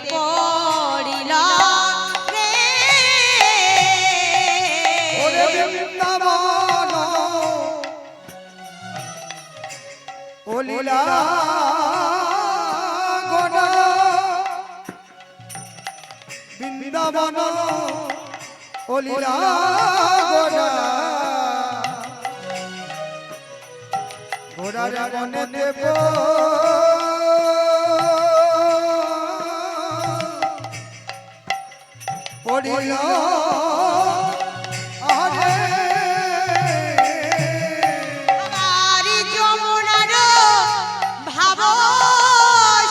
পড়িল রে ওরে বৃন্দাবন ও লীলা গোনা বৃন্দাবন ও লীলা গোনা ঘোড়ার বনেতে পড়িল আরে আর যমুনার ভাব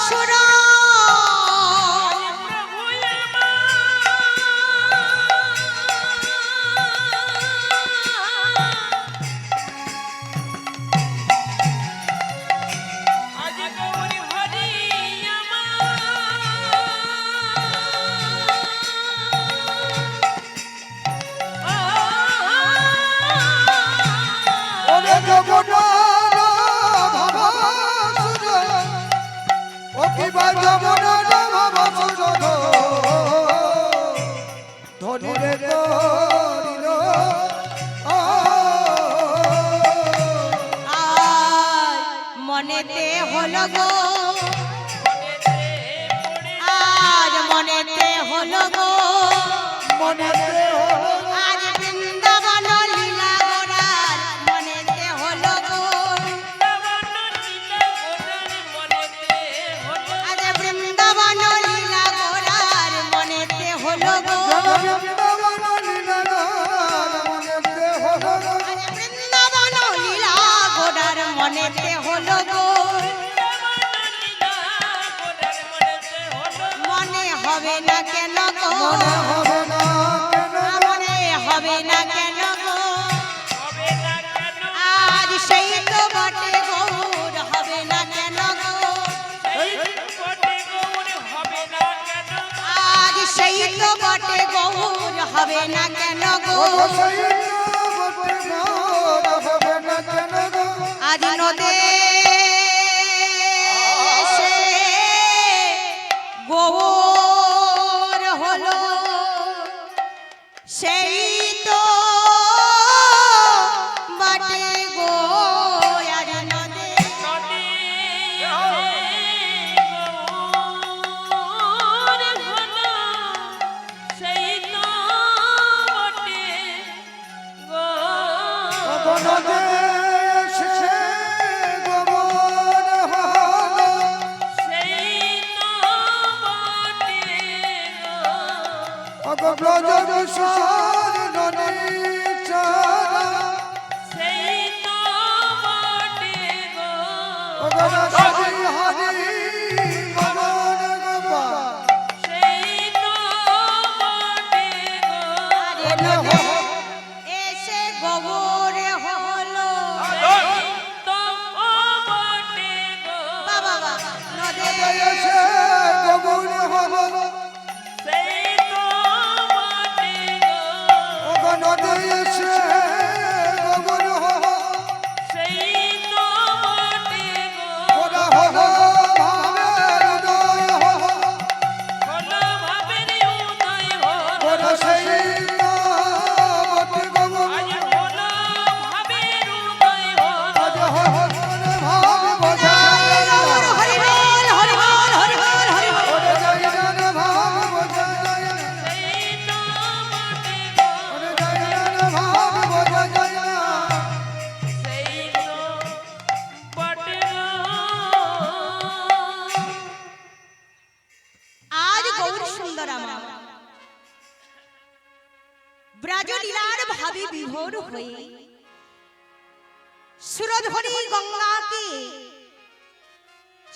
সুর মনেতে হলো গো আজ মনেতে হলো গো আজ বৃন্দাবন লীলা গোরার মনেতে হলো গো আজ বৃন্দাবন লীলা গোরার মনেতে হলো গো বৃন্দাবন লীলা গোরার মনেতে হলো গো মনে হবে না কেন গো মনে হবে না কেন গো আজ সেই তো বটে গৌর হবে না কেন গো আজ সেই তো বটে গৌর হবে না কেন গো আজ নদে গৌর হলো সেই তো বটে গো আজ নদে এসে গোবর হলো বাবা বাবা নদে ব্রজলীলার ভাবে বিভোর হয়ে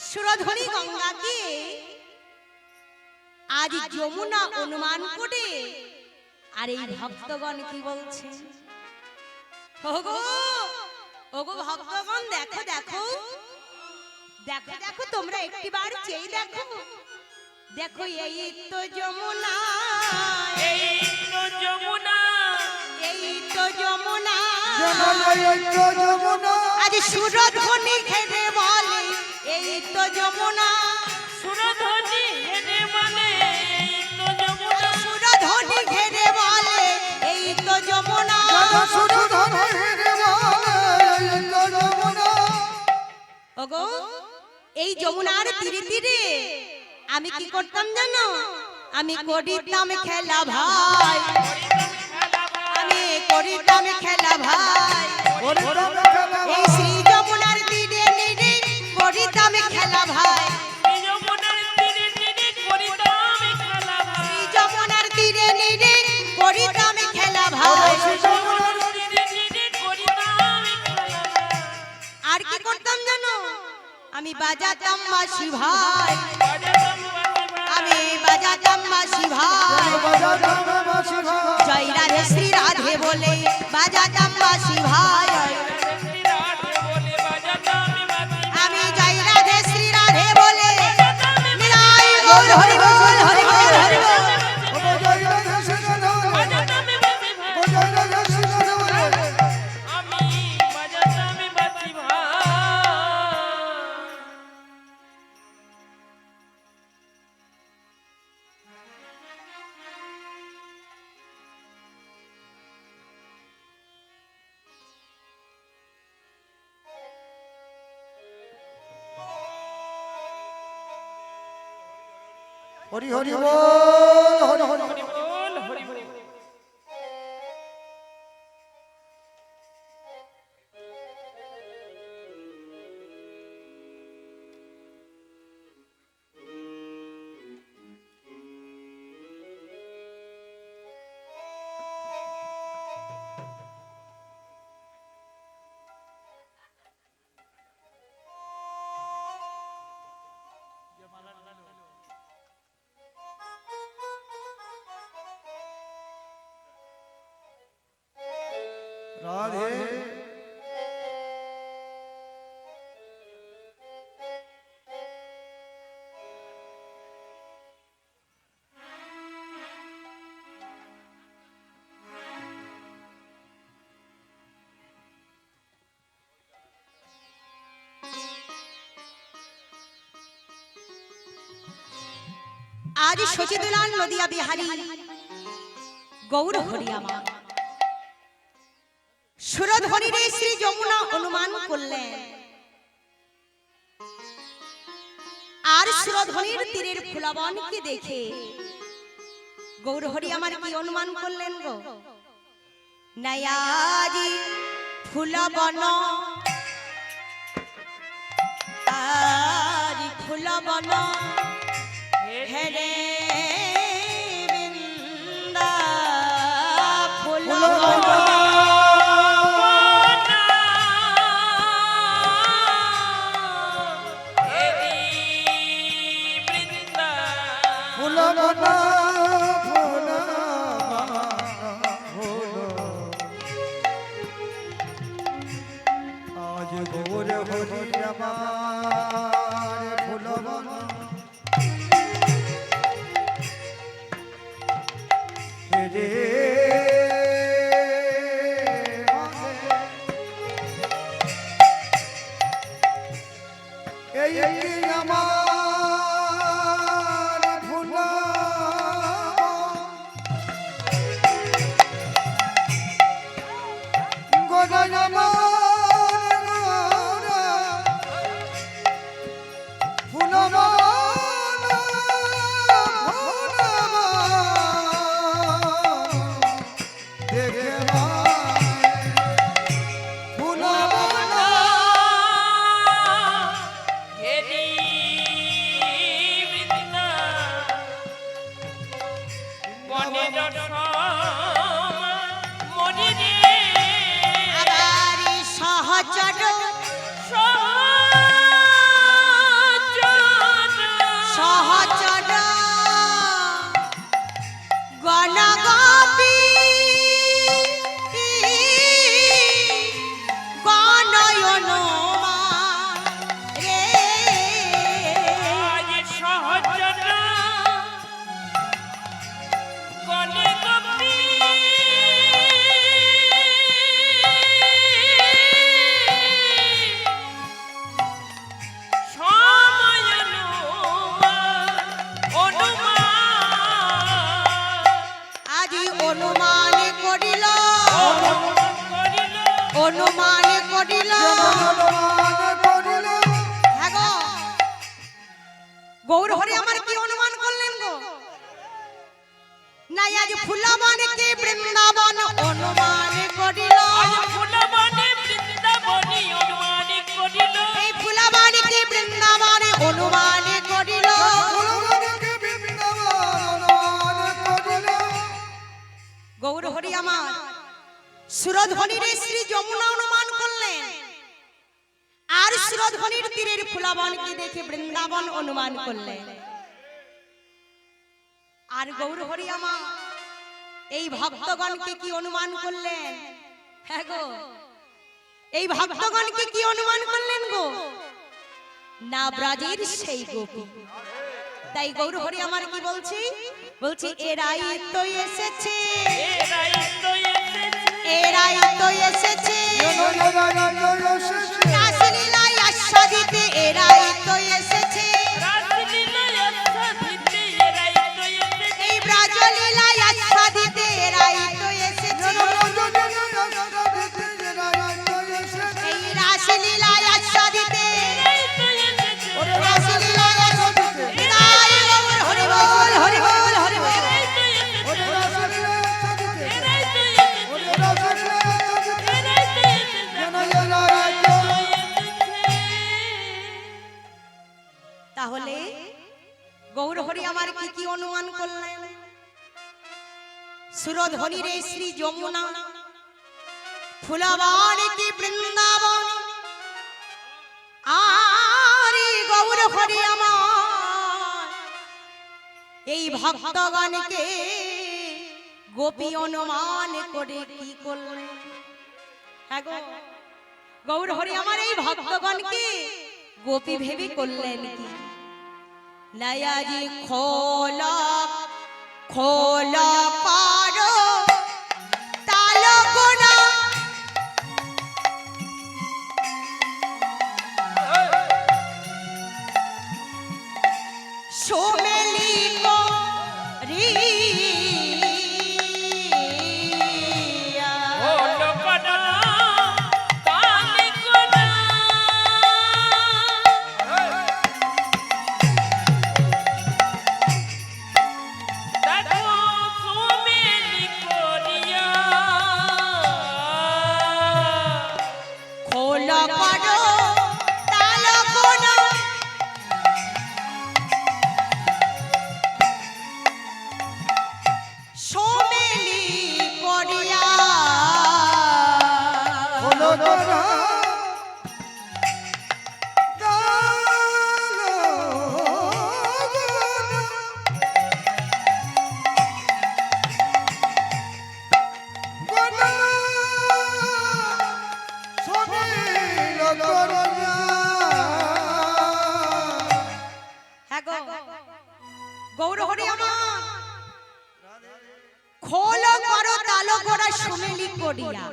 সুরধনী গঙ্গাকে আজ যমুনা অনুমান করে আর এই ভক্তগণ কি বলছে ওগো ওগো ভক্তগণ দেখো দেখো দেখো দেখো তোমরা একটিবার চেয়ে দেখো দেখো এই তো যমুনা এই তো যমুনা এই তো যমুনা যমুনা আজ সুরধ্বনি খেলে বলে এই তো যমুনা সুরধ্বনি হেনে মানে ওগো এই যমুনার তীরে তীরে আমি কি করতাম জানো? আমি করিতাম খেলা ভাই, আমি করিতাম খেলা ভাই। এই শ্রী যমুনার তীরে তীরে করিতাম খেলা ভাই, শ্রী যমুনার তীরে তীরে করিতাম খেলা ভাই। আর কি করতাম জানো? আমি বাজাতাম বাঁশি ভাই, আমি বাজাতাম বাঁশি ভাই। জয় রাধে শ্রী রাধে বলে বাজাতাম বাঁশি ভাই, আমি জয় রাধে শ্রী রাধে বলে নিরাই গৌর হরি বল হরি বল হরি বল। হরি হরি বল হরি হরি রাধে আজ সচিদুলাল নদিয়া বিহারী গৌর হরি আমার সুরধনীরে শ্রী যমুনা অনুমান করলেন, আর সুরধনীর তীরের ফুলবনকে দেখে গৌর হরি আমার কি অনুমান করলেন গো? নয়াজি ফুলবন আরি ফুলবন হেরে বৃন্দা ফুলবন আজ গৌর হরি আমার ফুলবন রে এই আমার ফুলবন গোদান আজ ফুলবনকে বৃন্দাবন অনুমান করিল আজ ফুলবনে বৃন্দাবনী অনুমান করিল এই ফুলবনকে বৃন্দাবন অনুমান করিল ফুলবনকে বৃন্দাবন অনুমান করিল। গৌর হরি আমার সুরধ্বনির শ্রী যমুনা অনুমান করলেন আর সুরধ্বনির তীরের ফুলবনকে দেখে বৃন্দাবন অনুমান করলেন। আর গৌর হরি আমার এই ভক্তগণকে কি অনুমান করলেন? হ্যাঁ গো, এই ভক্তগণকে কি অনুমান করলেন গো? না ব্রাজের সেই গোপী। তাই গৌর হরি আমার কি বলছি? বলছি এরাই তো এসেছে, এরাই তো এসেছে এরাই তো এসেছে এসেছে রাসলীলায় আস্বাদিতে, এরাই তো এসেছে রাসলীলায় আস্বাদিতে এরাই তো এসেছে এই ব্রাজলীলায় আস্বাদিতে, এরাই তো এসেছে এই রাসলীলায় আস্বাদিতে, এরাই তো এসেছে রাসলীলায় আস্বাদিতে। বিদায় গৌর হরি বল, হরি বল, হরি বল। এরাই তো এসেছে এরাই তো এসেছে এরাই তো তাহলে গৌর হরি আমার কি কি অনুমান করলেন? সুরধ্বনির এই শ্রী যমুনা, ফুলবাণী কি বৃন্দাবন, আর গৌর হরি আমার এই ভক্তগণকে গোপী অনুমান করে কি করলেন? হ্যাঁ গো, গৌর হরি আমার এই ভক্তগণকে গোপী ভেবে করলেন কি? নয়াজি খোলা খোলা পারো তালো গোনা, সোমেলি কো রিয়া হলো কনা তালে কনা দেখো সুমেলি করিয়া খোলা পারো তালো গোনা, সোমেলি করিয়া হ্যাঁ গো, গৌর হরি আমার খোল করো তালো গোড়া সুমেলি করিয়া,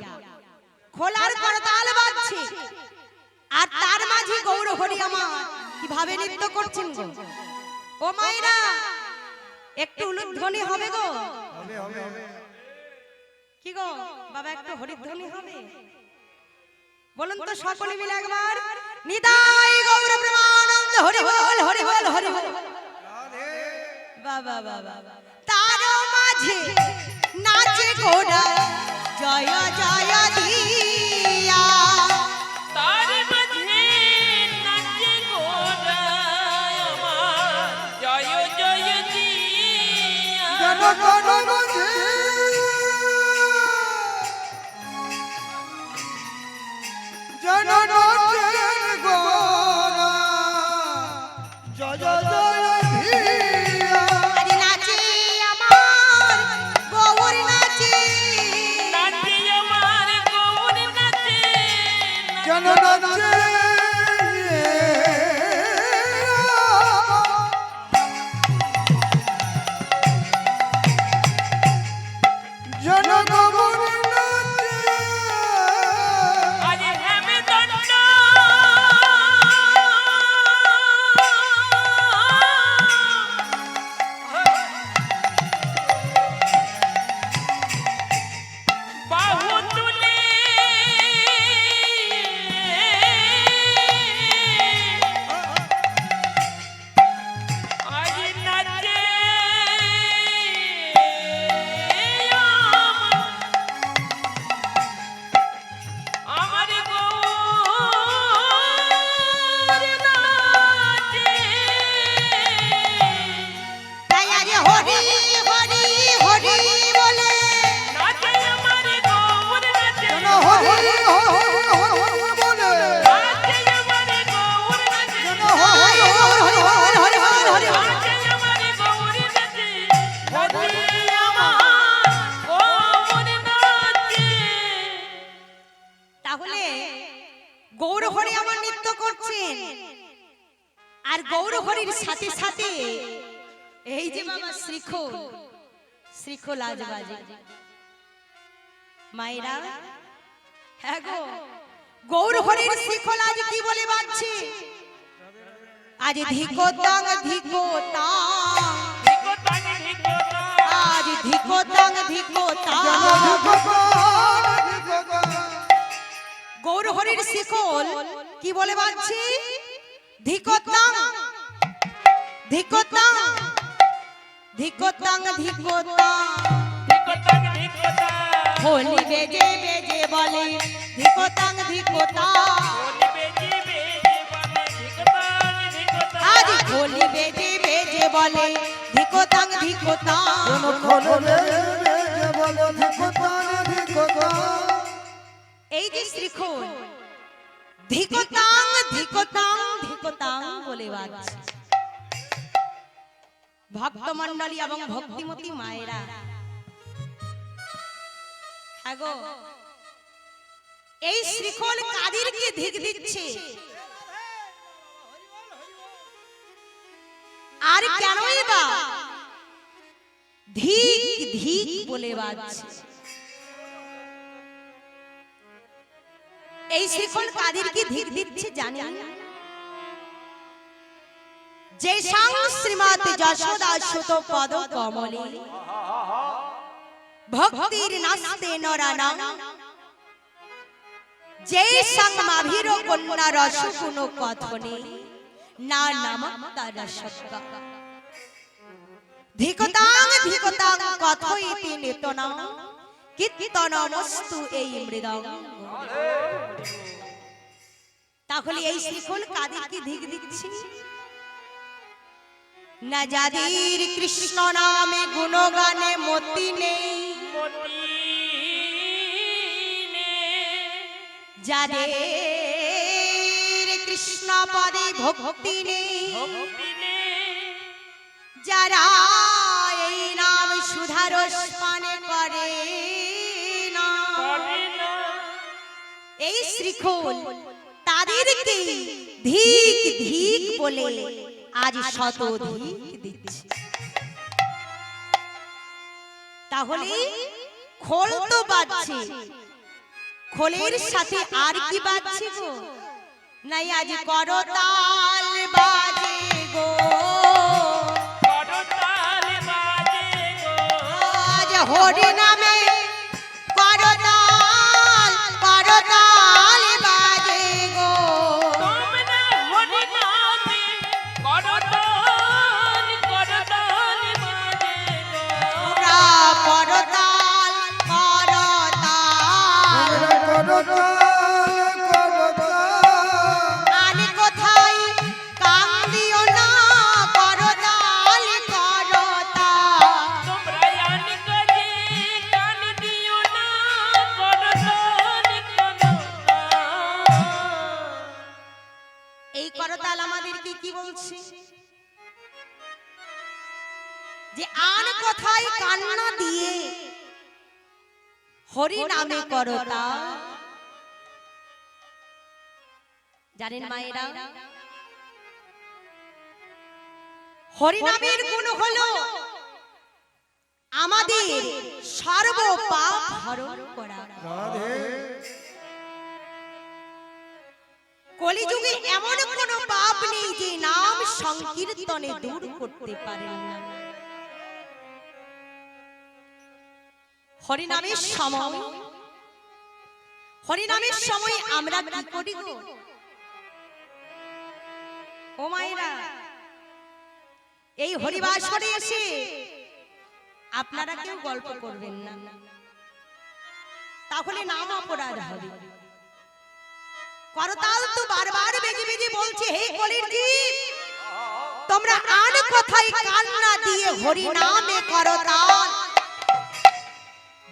খোলার করতাল বাজছে আর তার মাঝে গৌর হরি আমার কিভাবে নৃত্য করছেন গো? ও মায়েরা একটু উলুধ্বনি হবে গো? কি গো বাবা, একটু হরিধ্বনি হবে? বলুন তো সকলে মিলে একবার, নিতাই গৌর প্রেমানন্দ হরি বল, হরি বল, হরি বল। বাবা বাবা, তার মাঝে নাচে ঘোড়া জয় জয় দিয়া, তার মাঝে নাচে গোরা আমার জয় জয় দিয়া আরে নাচে আমার গৌর নাচে, নাচে আমার গো আর গৌর হরির সাথে সাথে এই যে বাবা শ্রীখোল শ্রীখোল আজ বাজে মায়েরা। হ্যাঁ গো, গৌর হরির শ্রীখোল আজ কি বলে বাজছে? আজ ধিকোতাং ধিকোতাং, আজ ধিকোতাং ধিকোতাং। গৌর হরির শ্রীখোল কি বলে বাজছে? ধিকোতাং ধিকোতাং ধিকোতাং ধিকোতাং। হোলি বেজে বেজে বলে ধিকোতাং ধিকোতাং। আজ হোলি বেজে বেজে বলে ধিকোতাং ধিকোতাং। এই যে শ্রীখোল ধিকোতাং ধিকোতাং ধিকোতাং বলে বাজছে। ভক্তমণ্ডলী এবং ভক্তিমতী মায়েরা, আগো এই শ্রীখোল কাদেরকে ধিক দিচ্ছে আর কেনই বা ধিক ধিক বলে বাজছে? এই শ্রীখোল কাদেরকে ধিক দিচ্ছে জানেন? যে সাং শ্রীমতী যশোদা সুত পদ কমলে ভক্তির নাস্তে নরানা। যে সাং মাভির কন্যা রস কোন কথনে না নামক রসকা। ধিকতাং ধিকতাং কথইতি নেতনা কীর্তনমস্তু এই মৃদঙ্গ। তাহলে এই শ্রীখোল কাদেরকে ধিক দিচ্ছে? না যাদের কৃষ্ণ নামে গুণগানে মতি নেই, যাদের কৃষ্ণ পদে ভক্তি নেই, যারা এই নাম সুধারস পানে করে না, এই শ্রীখোল তাদেরকে ধিক ধিক বলে আজ শতধিক দিচ্ছে। তাহলে খোল তো বাজছে, খোলের সাথে আর কি বাজছে গো? নাই আজ করতাল বাজে গো, আজ হরি নামে করতাল করতাল বাজে গো। আনি কোথায় কান দিও না করতাল করতাল। এই করতাল আমাদেরকে কি বলছে? যে আন কোথায় কান্না দিয়ে হরি নামে করতাল। জানেন মায়েরা, হরি নামের গুণ হলো আমাদের সর্ব পাপ হরণ করা। কলিযুগে এমন কোন পাপ নেই যে নাম সংকীর্তনে দূর করতে পারেন না। হরি নামের সময়, হরি নামের সময় আমরা কি করি গো? ও মায়েরা, এই হরিবাসরে এসে আপনারা কেউ গল্প করবেন না, তাহলে নাম অপরাধ হবে। করতাল তো বারবার বেজে বেজে বলছে, হে কলির জীব, তোমরা আর কোথায় কান্না দিয়ে হরি নামে করতাল।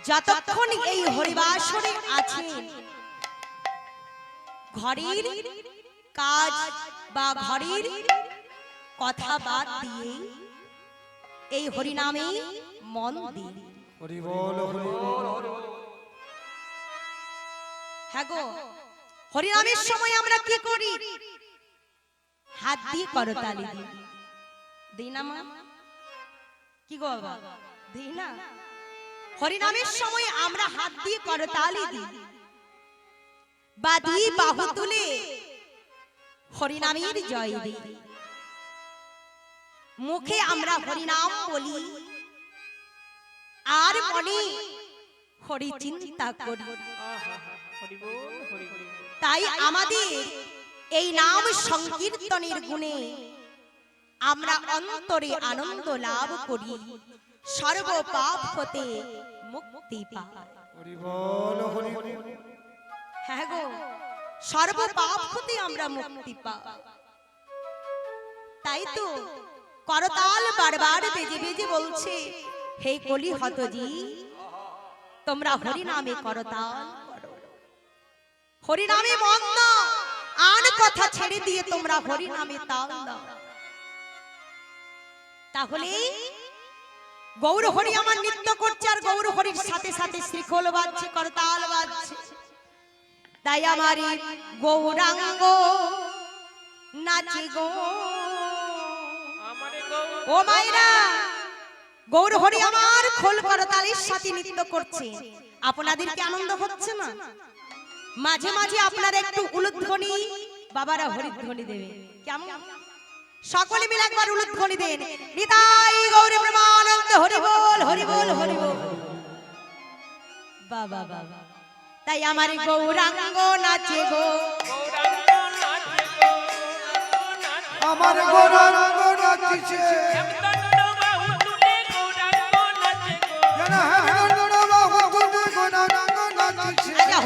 যতক্ষণ এই হরিবাসরে আছেন, ঘরের কাজ বা ঘরের কথা বাদ দিয়ে এই হরি নামে মন দিন। হরি বল হরি বল। হ্যাঁ গো, হরি নামের সময় আমরা কি করি? হাত দিয়ে করতালি দিই। দিই না মা? কি গো বাবা, দিই না? হরিনামের সময় আমরা হাত দিয়ে করতালি দিই, বাদি বাহু তুলে হরিনামের জয় দিই। মুখে আমরা হরিনাম বলি আর মনে হরি চিন্তা করি। তাই আমাদের এই নাম সংকীর্তনের গুণে আমরা অন্তরে আনন্দ লাভ করি, সর্ব পাপ হতে মুক্তি পাই। হরি বল হরি বল। হ্যাঁ গো, সর্ব পাপ হতে আমরা মুক্তি পাই। তাই তো করতাল বারবার বেজে বেজে বলছে, হে কলি হতজি, তোমরা হরি নামে করতাল করো, হরি নামে মন দাও, আর কথা ছেড়ে দিয়ে তোমরা হরি নামে তাল দাও। তাহলে গৌর হরি আমার নৃত্য করছে, আর গৌর হরির সাথে সাথে শ্রীখোল বাজছে, করতাল বাজছে। তাই আমার গৌরাঙ্গ নাচে গো, ও মাইরা, গৌর হরি আমার খোল করতালের সাথে নৃত্য করছে। আপনাদেরকে আনন্দ হচ্ছে না? মাঝে মাঝে আপনারা একটু উলুধ্বনি, বাবারা হরিধ্বনি দেবে কেমন? সকলে মিলে একবার উলুধ্বনি দেন, নিতাই গৌর প্রেমানন্দ হরি বল হরি বল হরি বল। বাবা বাবা, তাই আমার গৌরাঙ্গ নাচে গো, আমার গৌরাঙ্গ নাচিছে,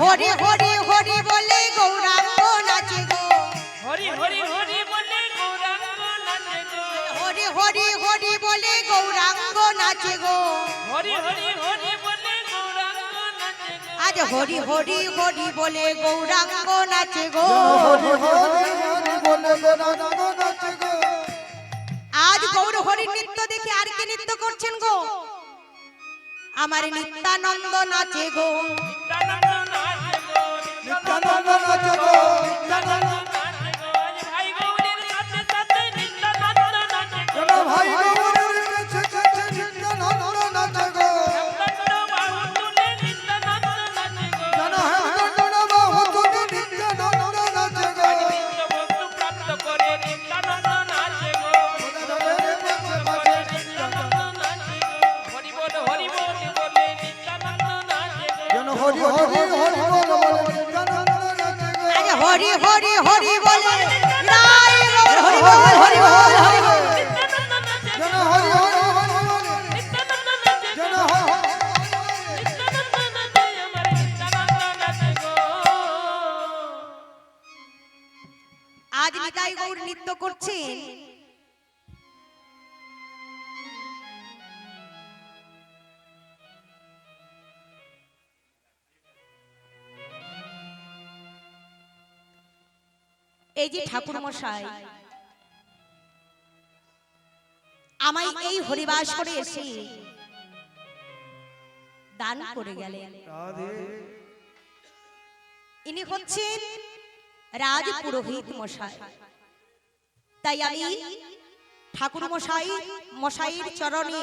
হরি হরি হরি বলে গৌরাঙ্গ নাচে গো, হরি হরি হরি বলে গৌরাঙ্গ নাচে গো, হরি হরি হরি বলে গৌরাঙ্গ নাচে গো, হরি হরি হরি বলে গৌরাঙ্গ নাচে গো, আজ হরি হরি হরি বলে গৌরাঙ্গ নাচে গো। হরি হরি হরি বলে গৌরাঙ্গ নাচে গো। আজ গৌর হরির নৃত্য দেখে আর কে নৃত্য করছেন গো? আমার নিত্যানন্দ নাচে গো, নিত্যানন্দ নাচে গো, নিত্যানন্দ নাচে গো, নিত্যানন্দ নাচে গো, আজ ভাই গৌরীর সাথে সাথে নিত্যানন্দ নাচে গো, যেন ভাই গৌরের কাছে কাছে নিত্যানন্দ নাচে গো, নিত্যানন্দ বাহু তুলে নিত্যানন্দ নাচে গো, যেন হেমচন্দ্র বাহু তুলে নিত্যানন্দ নাচে গো, নিত্য বস্তু প্রাপ্ত করে নিত্যানন্দ নাচে গো, নিত্যানন্দ নাচে গো, হরি বল বলে নিত্যানন্দ নাচে গো, যেন হরি হরি হরি বলে নিত্যানন্দ নাচে গো, আজ হরি হরি হরি বলে নিতাই গৌর হরি বল হরি বল হরি বল। নিত্যানন্দ নাচে যেন গো, হরি হরি হরি বলে, নিত্যানন্দ নাচে গো, যেন হরি হরি নিত্যানন্দ নাচে, আমার নিত্যানন্দ নাচে গো। আজ নিতাই গৌর নৃত্য করছেন, এই যে ঠাকুর মশাই আমায় এই হরিবাস করে এসে দান করে গেলেন। রাধে ইনি হচ্ছেন রাজ পুরোহিত মশাই। তাই আমি ঠাকুর মশাইয়ের চরণে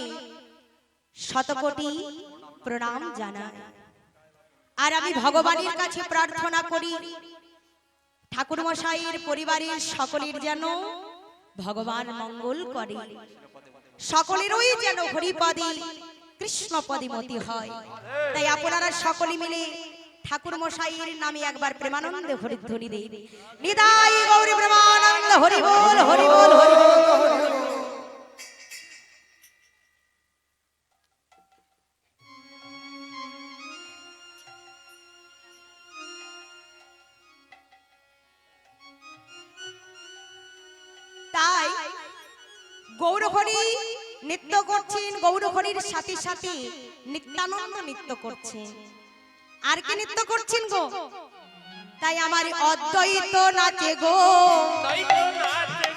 শতকোটি প্রণাম জানাই। আর আমি ভগবানের কাছে প্রার্থনা করি, ঠাকুর মশাইয়ের পরিবারের সকলের যেন ভগবান মঙ্গল করে, সকলেরই যেন হরিপদে কৃষ্ণপদে মতি হয়। তাই আপনারা সকলে মিলে ঠাকুর মশাইয়ের নামে একবার প্রেমানন্দে হরিধ্বনি দেন, নিতাই গৌর প্রেমানন্দ হরি বল হরি বল হরি বল। তাই গৌরহরি নৃত্য করছেন, গৌরহরির সাথে সাথে নিত্যানন্দ নৃত্য করছেন। আর কি নৃত্য করছেন গো? তাই আমার অদ্বৈত নাচে গো,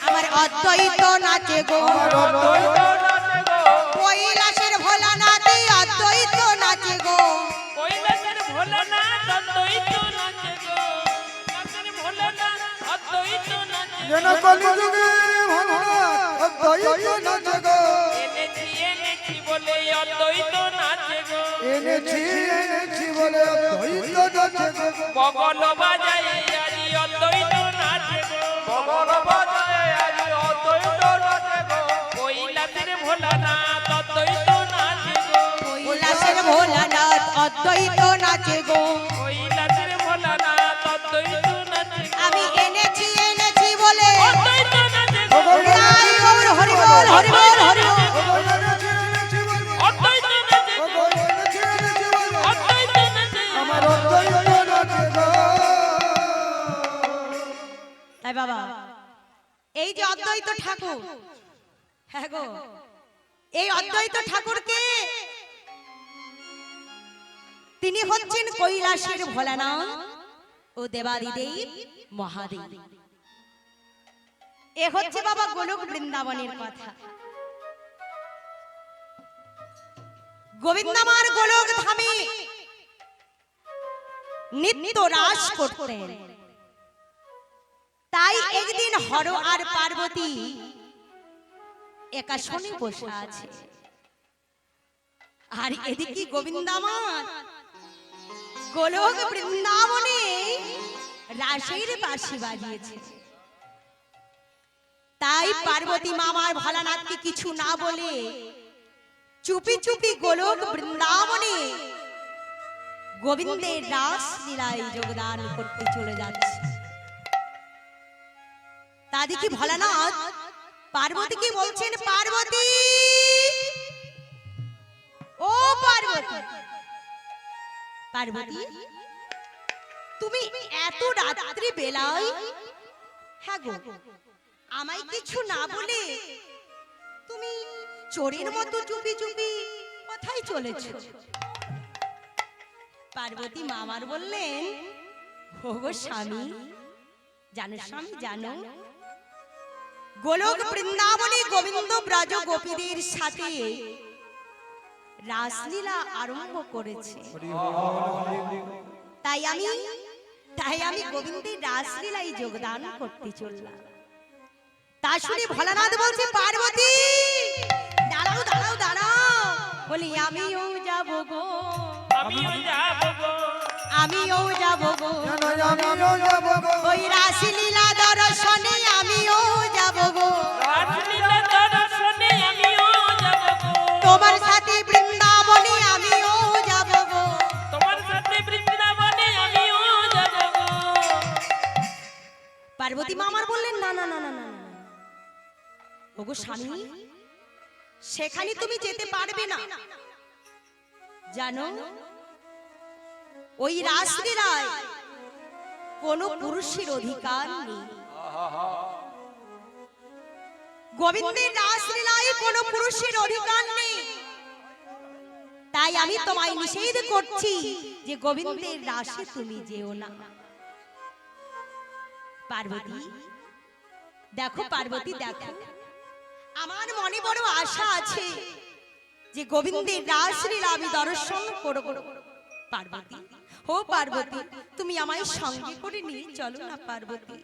আমার অদ্বৈত নাচে গো, কৈলাসের ভোলা নাচে অদ্বৈত নাচে গো, কৈলাসের ভোলানাথ অদ্বৈত নাচে গো, কৈলাসের ভোলানাথ অদ্বৈত নাচে যেন কলিযুগে ভগবান অদ্বৈত নাচে গো এনেছি এনেছি বলে অদ্বৈত নাচে গো এনেছি এনেছি বলে অদ্বৈত নাচে গো বগল বাজায় আজি অদ্বৈত নাচে গো বগল বাজায় আজি অদ্বৈত নাচে গো কৈলাসের ভোলানাথ অদ্বৈত নাচে গো কৈলাসের ভোলানাথ অদ্বৈত নাচে গো কৈলাসের ভোলানাথ অদ্বৈত নাচে গো আমি এনেছি এনেছি বলে অদ্বৈত নাচে গো নিতাই গৌর হরি বল হরি বল হরি বল। এনেছি এনেছি বলে অদ্বৈত নাচে গো এনেছি এনেছি বলে অদ্বৈত নাচে গো আমার অদ্বৈত নাচে গো তাই বাবা এই যে অদ্বৈত ঠাকুর, হ্যাঁ গো, এই অদ্বৈত ঠাকুরকে তিনি হচ্ছেন কৈলাসের ভোলানাথ ও দেবাদিদেব মহাদেব। এ হচ্ছে বাবা গোলক বৃন্দাবনের কথা। গোবিন্দমার গোলক ধামে নিত্য রাস করতেন। তাই একদিন হর আর পার্বতী একাশনে বসে আছে, আর এদিকে গোবিন্দমার গোলক বৃন্দাবনে রাসের বাঁশি বাজিয়েছে। তাই পার্বতী মামার ভোলানাথকে কিছু না বলে চুপি চুপি গোলক বৃন্দাবনে গোবিন্দের রাস লীলায় যোগদান করতে চলে যাচ্ছে। তা দেখি ভোলানাথ পার্বতীকে বলছেন, পার্বতী, ও পার্বতী, পার্বতী তুমি এত রাত্রি বেলায়, হ্যাঁ গো, আমায় কিছু না বলে তুমি চোরের মতো চুপি চুপি কোথায় চলেছো? পার্বতী মামার বললেন, ওগো স্বামী, জানো স্বামী, জানো গোলক বৃন্দাবনে গোবিন্দ ব্রজ গোপীদের সাথে রাসলীলা আরম্ভ করেছে। তাই আমি গোবিন্দের রাসলীলায় যোগদান করতে চললাম। তা শুনে ভোলানাথ বলছে, পার্বতী দাঁড়াও দাঁড়াও দাঁড়াও, বলি আমিও যাব গো, আমিও যাব গো আমিও যাব গো, আমিও যাব গো ওই রাসলীলা দর্শনে আমিও যাব গো, রাসলীলা দর্শনে আমিও যাব গো তোমার সাথে বৃন্দাবনে আমিও যাব গো। তোমার সাথে বৃন্দাবনে আমিও যাব গো পার্বতী মামার বললেন, না না না না না, ওগো স্বামী, সেখানে তুমি যেতে পারবে না। জানো ওই রাসলীলায় কোনো পুরুষের অধিকার নেই। গোবিন্দের রাসলীলায় কোনো পুরুষের অধিকার নেই। তাই আমি তোমায় নিষেধ করছি যে গোবিন্দের রাসে তুমি যেও না। পার্বতী দেখো, পার্বতী দেখো, আমার মনে বড় আশা আছে যে গোবিন্দের রাসলীলা আমি দর্শন করব। পার্বতী, ও পার্বতী, তুমি আমায় সঙ্গে করে নিয়ে চলো না পার্বতী।